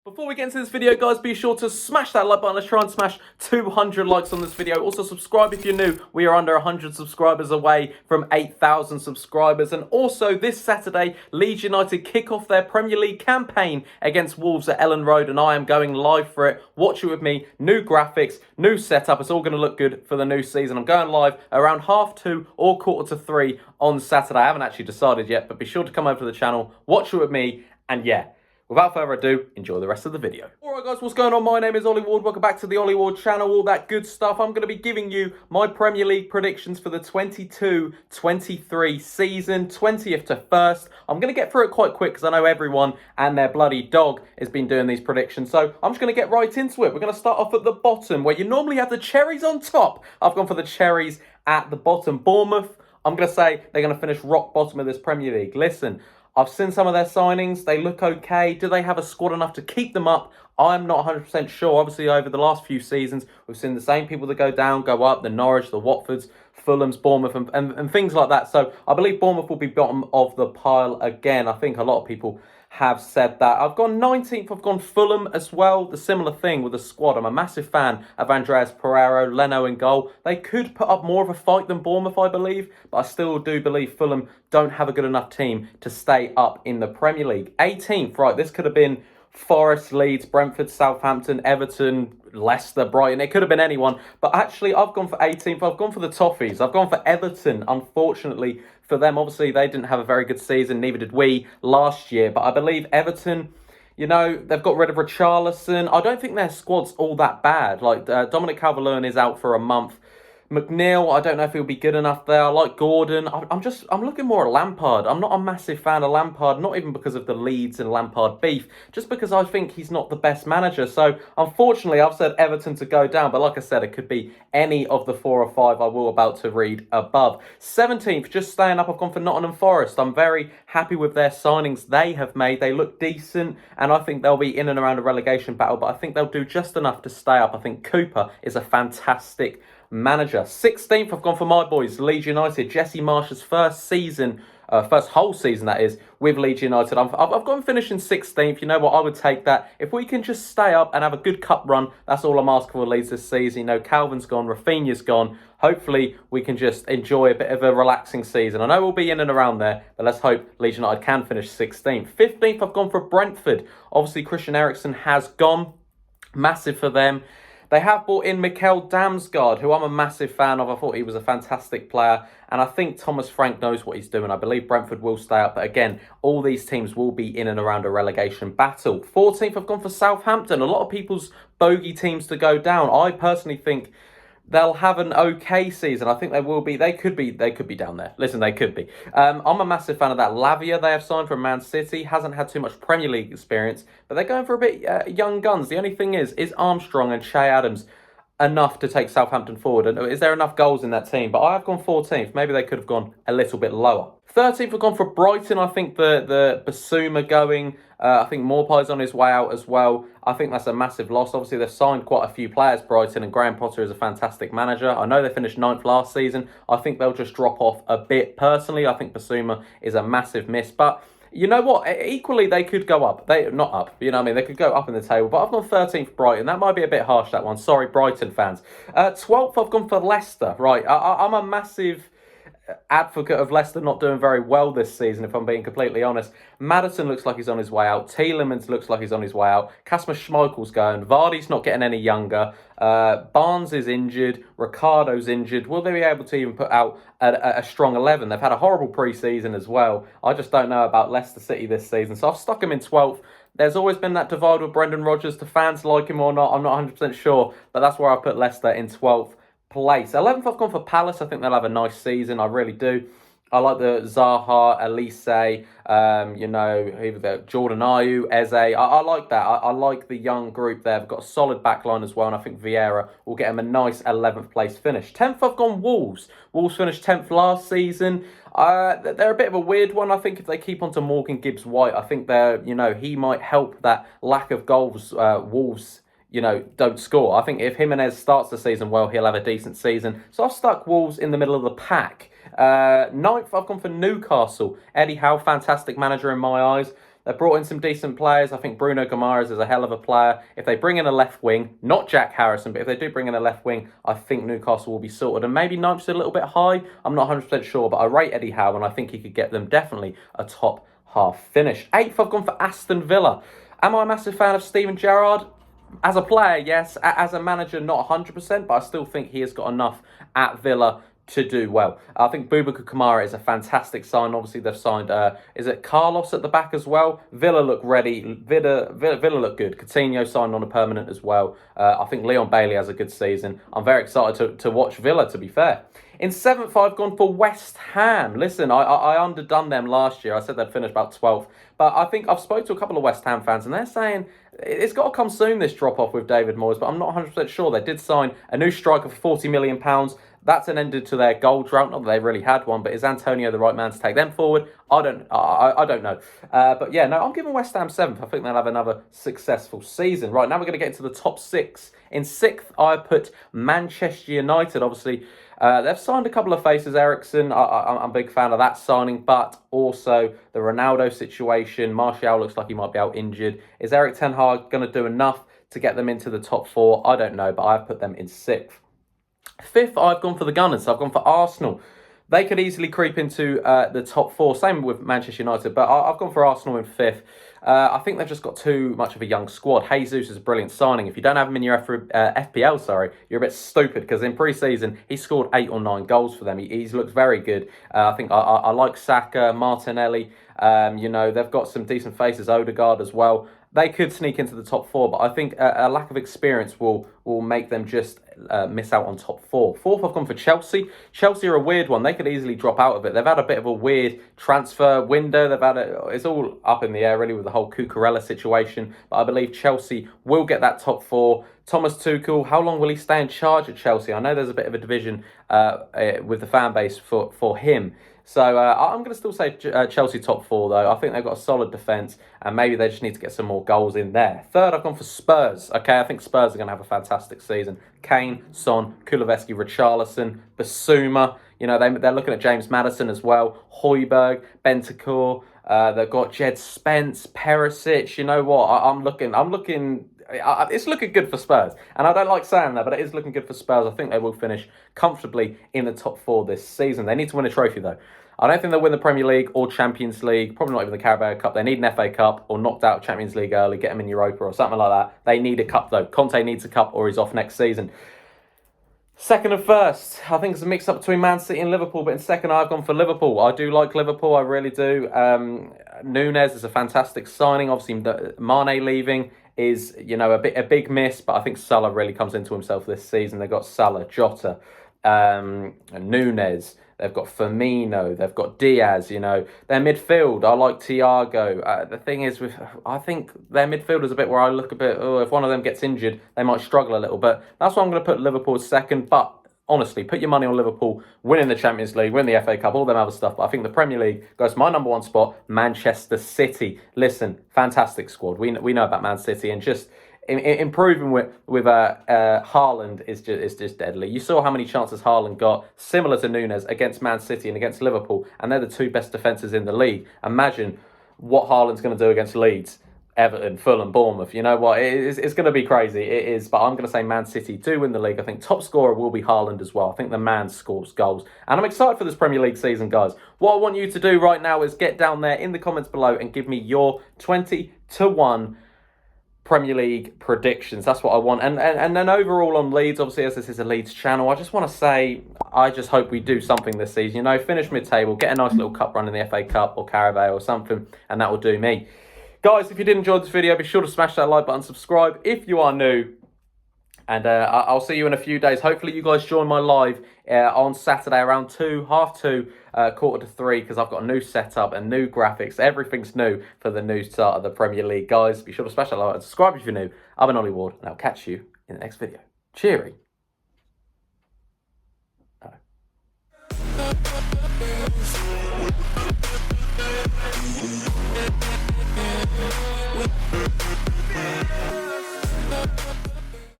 Before we get into this video, guys, be sure to smash that like button. Let's try and smash 200 likes on this video. Also, subscribe if you're new. We are under 100 subscribers away from 8,000 subscribers. And also, this Saturday, Leeds United kick off their Premier League campaign against Wolves at Ellen Road, and I am going live for it. Watch it with me. New graphics, new setup. It's all going to look good for the new season. I'm going live around 2:30 or 2:45 on Saturday. I haven't actually decided yet, but be sure to come over to the channel, watch it with me, and yeah. Without further ado, enjoy the rest of the video. Alright guys, what's going on? My name is Ollie Ward. Welcome back to the Ollie Ward channel, all that good stuff. I'm going to be giving you my Premier League predictions for the 22-23 season, 20th to 1st. I'm going to get through it quite quick because I know everyone and their bloody dog has been doing these predictions. So I'm just going to get right into it. We're going to start off at the bottom where you normally have the cherries on top. I've gone for the cherries at the bottom. Bournemouth, I'm going to say they're going to finish rock bottom of this Premier League. Listen, I've seen some of their signings. They look okay. Do they have a squad enough to keep them up? I'm not 100% sure. Obviously, over the last few seasons, we've seen the same people that go down, go up, the Norwich, the Watfords, Fulhams, Bournemouth, and things like that. So I believe Bournemouth will be bottom of the pile again. I think a lot of people have said that. I've gone 19th. I've gone Fulham as well. The similar thing with the squad. I'm a massive fan of Andreas Pereiro, Leno in goal. They could put up more of a fight than Bournemouth, I believe, but I still do believe Fulham don't have a good enough team to stay up in the Premier League. 18th, right, this could have been Forest, Leeds, Brentford, Southampton, Everton, Leicester, Brighton. It could have been anyone. But actually, I've gone for 18th. I've gone for the Toffees. I've gone for Everton. Unfortunately for them, obviously, they didn't have a very good season. Neither did we last year. But I believe Everton, you know, they've got rid of Richarlison. I don't think their squad's all that bad. Like, Dominic Calvert-Lewin is out for a month. McNeil, I don't know if he'll be good enough there. I like Gordon. I'm looking more at Lampard. I'm not a massive fan of Lampard, not even because of the Leeds and Lampard beef, just because I think he's not the best manager. So, unfortunately, I've said Everton to go down, but like I said, it could be any of the 4 or 5 I will about to read above. 17th, just staying up, I've gone for Nottingham Forest. I'm very happy with their signings they have made. They look decent, and I think they'll be in and around a relegation battle, but I think they'll do just enough to stay up. I think Cooper is a fantastic manager. 16th, I've gone for my boys, Leeds United. Jesse Marsh's first whole season, that is, with Leeds United. I've gone finishing 16th. You know what? I would take that. If we can just stay up and have a good cup run, that's all I'm asking for Leeds this season. You know, Calvin's gone, Rafinha's gone. Hopefully, we can just enjoy a bit of a relaxing season. I know we'll be in and around there, but let's hope Leeds United can finish 16th. 15th, I've gone for Brentford. Obviously, Christian Eriksen has gone. Massive for them. They have brought in Mikkel Damsgaard, who I'm a massive fan of. I thought he was a fantastic player. And I think Thomas Frank knows what he's doing. I believe Brentford will stay up. But again, all these teams will be in and around a relegation battle. 14th, I've gone for Southampton. A lot of people's bogey teams to go down. I personally think they'll have an okay season. I think they will be. They could be down there. Listen, they could be. I'm a massive fan of that. Lavia they have signed from Man City. Hasn't had too much Premier League experience, but they're going for a bit young guns. The only thing is Armstrong and Che Adams enough to take Southampton forward? And is there enough goals in that team? But I have gone 14th. Maybe they could have gone a little bit lower. 13th, I've gone for Brighton. I think the Basuma going. I think Maupay's on his way out as well. I think that's a massive loss. Obviously, they've signed quite a few players, Brighton, and Graham Potter is a fantastic manager. I know they finished 9th last season. I think they'll just drop off a bit. Personally, I think Basuma is a massive miss. But you know what? Equally, they could go up. Not up, you know what I mean? They could go up in the table. But I've gone 13th Brighton. That might be a bit harsh, that one. Sorry, Brighton fans. 12th, I've gone for Leicester. Right, I'm a massive advocate of Leicester not doing very well this season, if I'm being completely honest. Maddison looks like he's on his way out. Tielemans looks like he's on his way out. Kasper Schmeichel's going. Vardy's not getting any younger. Barnes is injured. Ricardo's injured. Will they be able to even put out a strong 11? They've had a horrible pre-season as well. I just don't know about Leicester City this season, so I've stuck him in 12th. There's always been that divide with Brendan Rodgers. Do fans like him or not? I'm not 100% sure, but that's where I put Leicester in 12th place. 11th, I've gone for Palace. I think they'll have a nice season. I really do. I like the Zaha, Elise, Jordan Ayew, Eze. I like that. I like the young group there. They've got a solid backline as well, and I think Vieira will get them a nice 11th place finish. 10th, I've gone Wolves. Wolves finished 10th last season. They're a bit of a weird one. I think if they keep on to Morgan Gibbs-White, I think he might help that lack of goals Wolves don't score. I think if Jimenez starts the season well, he'll have a decent season. So I've stuck Wolves in the middle of the pack. 9th, I've gone for Newcastle. Eddie Howe, fantastic manager in my eyes. They've brought in some decent players. I think Bruno Guimaraes is a hell of a player. If they bring in a left wing, not Jack Harrison, but if they do bring in a left wing, I think Newcastle will be sorted. And maybe Ninth's a little bit high. I'm not 100% sure, but I rate Eddie Howe, and I think he could get them definitely a top half finish. 8th, I've gone for Aston Villa. Am I a massive fan of Steven Gerrard? As a player, yes. As a manager, not 100%, but I still think he has got enough at Villa to do well. I think Boubacar Kamara is a fantastic sign. Obviously, they've signed, is it Carlos at the back as well? Villa look ready. Villa look good. Coutinho signed on a permanent as well. I think Leon Bailey has a good season. I'm very excited to watch Villa, to be fair. In 7th, I've gone for West Ham. Listen, I underdone them last year. I said they'd finish about 12th. But I think I've spoke to a couple of West Ham fans, and they're saying it's got to come soon, this drop-off with David Moyes. But I'm not 100% sure. They did sign a new striker for £40 million. That's an end to their goal drought. Not that they really had one, but is Antonio the right man to take them forward? I don't know. But yeah, no, I'm giving West Ham 7th. I think they'll have another successful season. Right, now we're going to get into the top 6. In 6th, I put Manchester United. Obviously, they've signed a couple of faces. Eriksen, I'm a big fan of that signing, but also the Ronaldo situation. Martial looks like he might be out injured. Is Erik ten Hag going to do enough to get them into the top 4? I don't know, but I've put them in 6th. 5th, I've gone for the Gunners. So I've gone for Arsenal. They could easily creep into the top 4. Same with Manchester United, but I've gone for Arsenal in 5th. I think they've just got too much of a young squad. Jesus is a brilliant signing. If you don't have him in your FPL, you're a bit stupid, because in pre-season, he scored 8 or 9 goals for them. He's looked very good. I think I like Saka, Martinelli. They've got some decent faces, Odegaard as well. They could sneak into the top 4, but I think a lack of experience will make them just miss out on top 4. 4th, I've gone for Chelsea. Chelsea are a weird one. They could easily drop out of it. They've had a bit of a weird transfer window. It's all up in the air, really, with the whole Cucurella situation. But I believe Chelsea will get that top 4. Thomas Tuchel, how long will he stay in charge at Chelsea? I know there's a bit of a division with the fan base for him. So I'm going to still say Chelsea top 4, though. I think they've got a solid defence, and maybe they just need to get some more goals in there. 3rd, I've gone for Spurs. Okay, I think Spurs are going to have a fantastic season. Kane, Son, Kulusevski, Richarlison, Basuma. They're looking at James Maddison as well. Højbjerg, Bentancur. They've got Jed Spence, Perisic. You know what? I'm looking. It's looking good for Spurs, and I don't like saying that, but it is looking good for Spurs. I think they will finish comfortably in the top 4 this season. They need to win a trophy, though. I don't think they'll win the Premier League or Champions League, probably not even the Carabao Cup. They need an FA Cup or knocked out of Champions League early, get them in Europa or something like that. They need a cup, though. Conte needs a cup or he's off next season. 2nd and 1st, I think it's a mix-up between Man City and Liverpool, but in 2nd, I've gone for Liverpool. I do like Liverpool, I really do. Nunez is a fantastic signing. Obviously, Mane leaving is, a big miss, but I think Salah really comes into himself this season. They've got Salah, Jota, Nunez. They've got Firmino. They've got Diaz. Their midfield, I like Thiago. The thing is, I think their midfield is a bit where I look a bit, if one of them gets injured, they might struggle a little. But that's why I'm going to put Liverpool as 2nd. But honestly, put your money on Liverpool winning the Champions League, winning the FA Cup, all them other stuff. But I think the Premier League goes to my number 1 spot, Manchester City. Listen, fantastic squad. We know about Man City, and just improving with Haaland is just deadly. You saw how many chances Haaland got, similar to Nunez, against Man City and against Liverpool, and they're the 2 best defences in the league. Imagine what Haaland's going to do against Leeds, Everton, Fulham, Bournemouth. You know what? It's going to be crazy. It is, but I'm going to say Man City do win the league. I think top scorer will be Haaland as well. I think the man scores goals. And I'm excited for this Premier League season, guys. What I want you to do right now is get down there in the comments below and give me your 20-1 Premier League predictions. That's what I want. And then overall on Leeds, obviously, as this is a Leeds channel, I just want to say, I just hope we do something this season. Finish mid-table, get a nice little cup run in the FA Cup or Carabao or something, and that will do me. Guys, if you did enjoy this video, be sure to smash that like button, subscribe if you are new, and I'll see you in a few days. Hopefully you guys join my live on Saturday around 2, half 2, 2:45, because I've got a new setup and new graphics. Everything's new for the new start of the Premier League. Guys, be sure to smash that like button, subscribe if you're new. I've been Ollie Ward, and I'll catch you in the next video. Cheery. Oh.